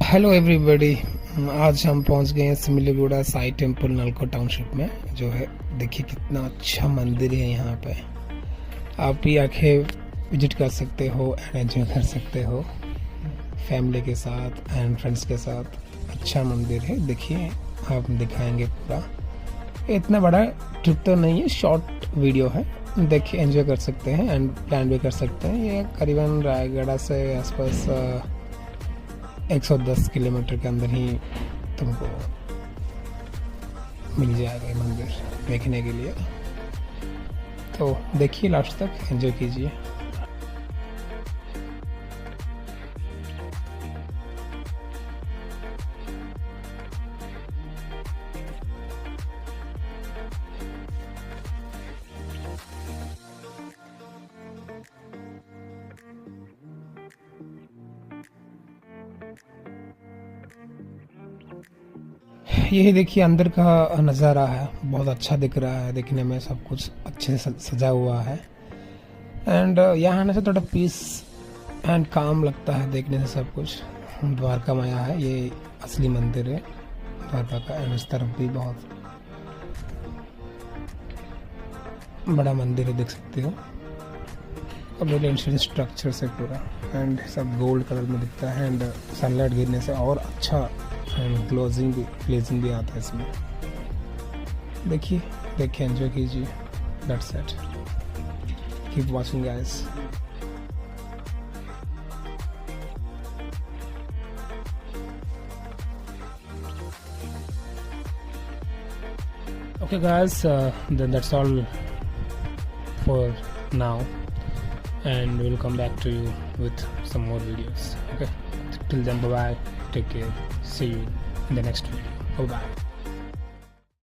Hello everybody. आज हम पहुंच गए हैं सिमिलीगुड़ा साई टेम्पल नलको टाउनशिप में, जो है देखिए कितना अच्छा मंदिर है। यहाँ पे आप भी आके विजिट कर सकते हो एंड एंजॉय कर सकते हो फैमिली के साथ एंड फ्रेंड्स के साथ। अच्छा मंदिर है, देखिए आप दिखाएंगे पूरा। इतना बड़ा ट्रिप तो नहीं है, शॉर्ट वीडियो है, देखिए एंजॉय कर सकते हैं एंड प्लान भी कर सकते हैं। ये करीबन रायगढ़ से आसपास 110 किलोमीटर के अंदर ही तुमको मिल जाएगा ये मंदिर देखने के लिए। तो देखिए लास्ट तक, एंजॉय कीजिए। यही देखिए अंदर का नज़ारा है, बहुत अच्छा दिख रहा है देखने में, सब कुछ अच्छे से सजा हुआ है एंड यहाँ आने से थोड़ा पीस एंड काम लगता है देखने से सब कुछ। द्वारका माया है, ये असली मंदिर है द्वारका का एंड इस तरफ भी बहुत बड़ा मंदिर है, देख सकते हो। और बहुत एंशिएंट स्ट्रक्चर से पूरा एंड सब गोल्ड कलर में दिखता है एंड सनलाइट गिरने से और अच्छा एंड ग्लेजिंग भी आता है इसमें। देखिए एंजॉय कीजिए। That's it, keep watching guys. Okay guys, then that's all for now and we'll come back to you with some more videos. Okay, till then, bye bye, take care, see you in the next video. Bye bye.